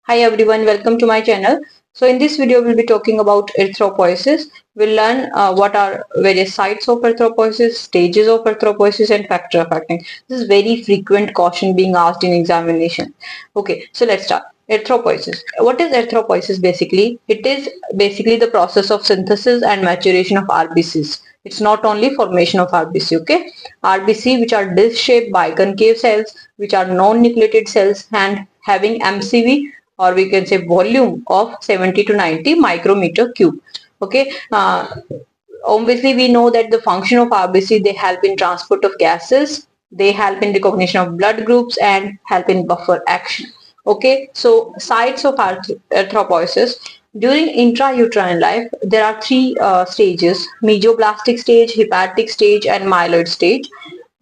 Hi everyone, welcome to my channel. So in this video we'll be talking about erythropoiesis. We'll learn what are various sites of erythropoiesis, stages of erythropoiesis and factor affecting. This is very frequent question being asked in examination. Okay, so let's start. Erythropoiesis. What is erythropoiesis basically? It is basically the process of synthesis and maturation of RBCs. It's not only formation of RBC, okay? RBC which are disc-shaped biconcave cells which are non-nucleated cells and having MCV or we can say volume of 70 to 90 micrometer cube. Okay. Obviously we know that the function of RBC, they help in transport of gases, they help in recognition of blood groups and help in buffer action. Okay, so sites of erythropoiesis. During intrauterine life, there are three stages: mesoblastic stage, hepatic stage, and myeloid stage.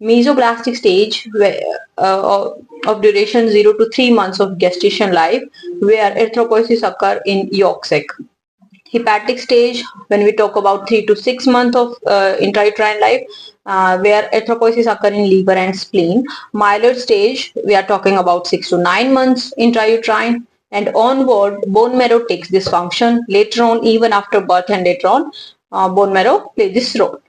Mesoblastic stage of duration 0 to 3 months of gestation life, where erythropoiesis occur in yolk sac. Hepatic stage, when we talk about 3 to 6 months of intrauterine life, where erythropoiesis occur in liver and spleen. Myeloid stage, we are talking about 6 to 9 months intrauterine, and onward bone marrow takes this function. Later on, even after birth and later on, bone marrow play this role.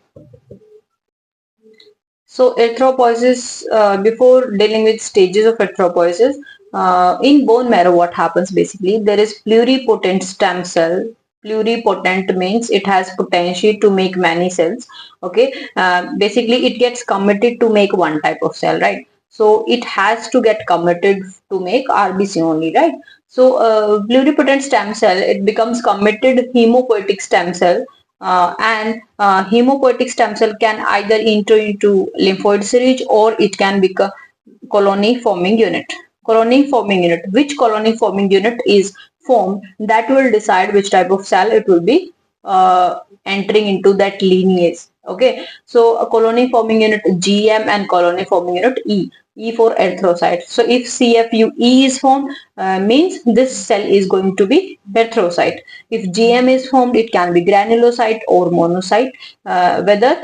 So erythropoiesis, before dealing with stages of erythropoiesis, in bone marrow what happens basically, there is pluripotent stem cell. Pluripotent means it has potential to make many cells. Okay, basically it gets committed to make one type of cell, right? So it has to get committed to make RBC only, right? So pluripotent stem cell, it becomes committed hemopoietic stem cell, and hemopoietic stem cell can either enter into lymphoid series or it can become colony forming unit. Colony forming unit. Which colony forming unit is formed, that will decide which type of cell it will be entering into that lineage. Okay, so a colony forming unit GM and colony forming unit E. E for erythrocyte. So if CFUE is formed, means this cell is going to be erythrocyte. If GM is formed, it can be granulocyte or monocyte. Whether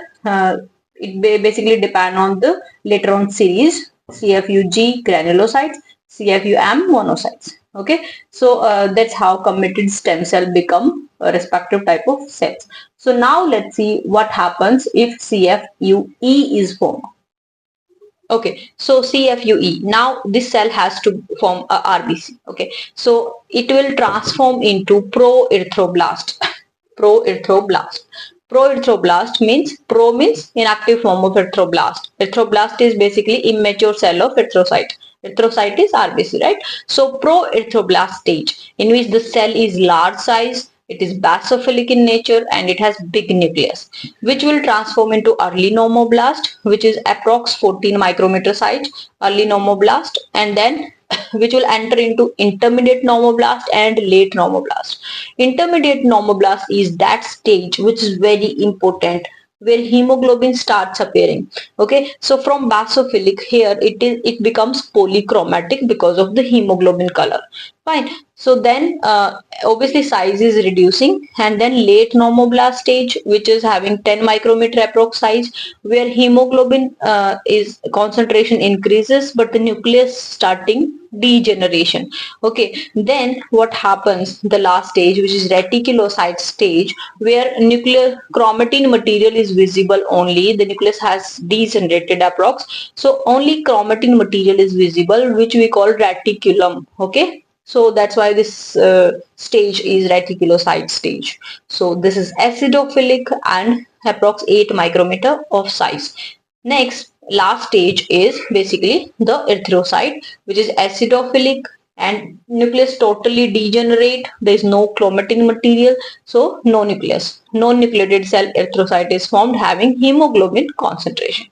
it basically depend on the later on series. CFUG granulocytes, CFUM monocytes. Okay, so that's how committed stem cell become a respective type of cells. So now let's see what happens if CFUE is formed. Okay, so CFUE. Now this cell has to form a RBC. Okay, so it will transform into proerythroblast. Proerythroblast. Proerythroblast means pro means inactive form of erythroblast. Erythroblast is basically immature cell of erythrocyte. Erythrocyte is RBC, right? So proerythroblast stage, in which the cell is large size, it is basophilic in nature and it has big nucleus, which will transform into early normoblast, which is approx 14 micrometer size, early normoblast, and then which will enter into intermediate normoblast and late normoblast. Intermediate normoblast is that stage which is very important, where hemoglobin starts appearing. Okay, so from basophilic, here it becomes polychromatic because of the hemoglobin color. Fine. So then obviously size is reducing, and then late normoblast stage, which is having 10 micrometer approx size, where hemoglobin is concentration increases but the nucleus starting degeneration. Okay, then what happens, the last stage, which is reticulocyte stage, where nuclear chromatin material is visible only, the nucleus has degenerated approx, so only chromatin material is visible, which we call reticulum. Okay, so that's why this stage is reticulocyte stage. So this is acidophilic and approx 8 micrometer of size. Next, last stage is basically the erythrocyte, which is acidophilic and nucleus totally degenerate. There is no chromatin material, so no nucleus. Non-nucleated cell erythrocyte is formed having hemoglobin concentration.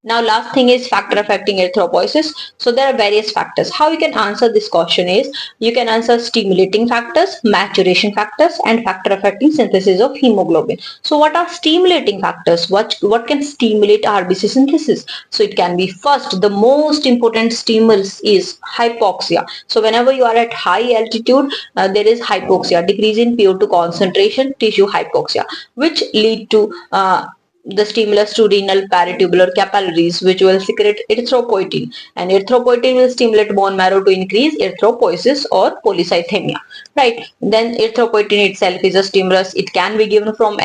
Now last thing is factor affecting erythropoiesis. So there are various factors. How you can answer this question is, you can answer stimulating factors, maturation factors and factor affecting synthesis of hemoglobin. So what are stimulating factors? What can stimulate RBC synthesis? So it can be, first, the most important stimulus is hypoxia. So whenever you are at high altitude, there is hypoxia, decrease in PO2 concentration, tissue hypoxia, which lead to the stimulus to renal peritubular capillaries, which will secrete erythropoietin, and erythropoietin will stimulate bone marrow to increase erythropoiesis or polycythemia, right? Then erythropoietin itself is a stimulus. It can be given from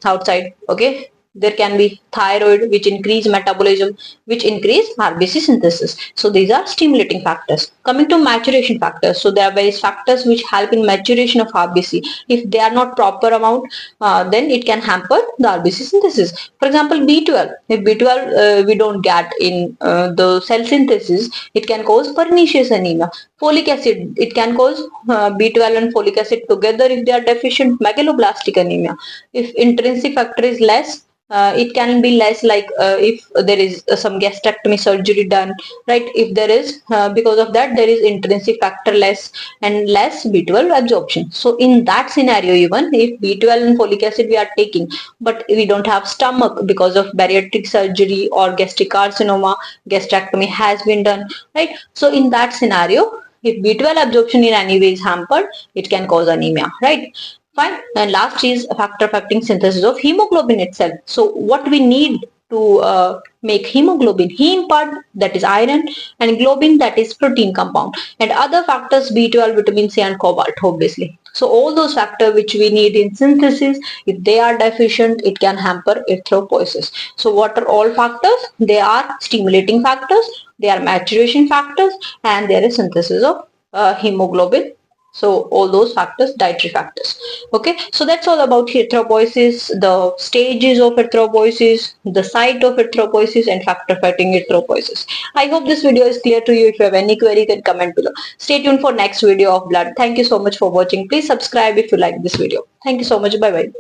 outside. Okay, there can be thyroid, which increase metabolism, which increase RBC synthesis. So these are stimulating factors. Coming to maturation factors, so there are various factors which help in maturation of RBC. If they are not proper amount, then it can hamper the RBC synthesis. For example, B12. If B12 we don't get in the cell synthesis, it can cause pernicious anemia. Folic acid, it can cause B12 and folic acid together if they are deficient, megaloblastic anemia. If intrinsic factor is less, it can be less, like if there is some gastrectomy surgery done, right? If there is because of that there is intrinsic factor less and less B12 absorption. So in that scenario, even if B12 and folic acid we are taking, but we don't have stomach because of bariatric surgery or gastric carcinoma, gastrectomy has been done, right? So in that scenario, if B12 absorption in any way is hampered, it can cause anemia, right? Fine. And last is a factor affecting synthesis of hemoglobin itself. So what we need to make hemoglobin, heme part, that is iron, and globin, that is protein compound, and other factors B12, vitamin C, and cobalt, obviously. So all those factors which we need in synthesis, if they are deficient, it can hamper erythropoiesis. So what are all factors? They are stimulating factors, they are maturation factors, and there is synthesis of hemoglobin. So all those factors, dietary factors. Okay, so that's all about erythropoiesis, the stages of erythropoiesis, the site of erythropoiesis, and factor affecting erythropoiesis. I hope this video is clear to you. If you have any query, you can comment below. Stay tuned for next video of blood. Thank you so much for watching. Please subscribe if you like this video. Thank you so much. Bye bye.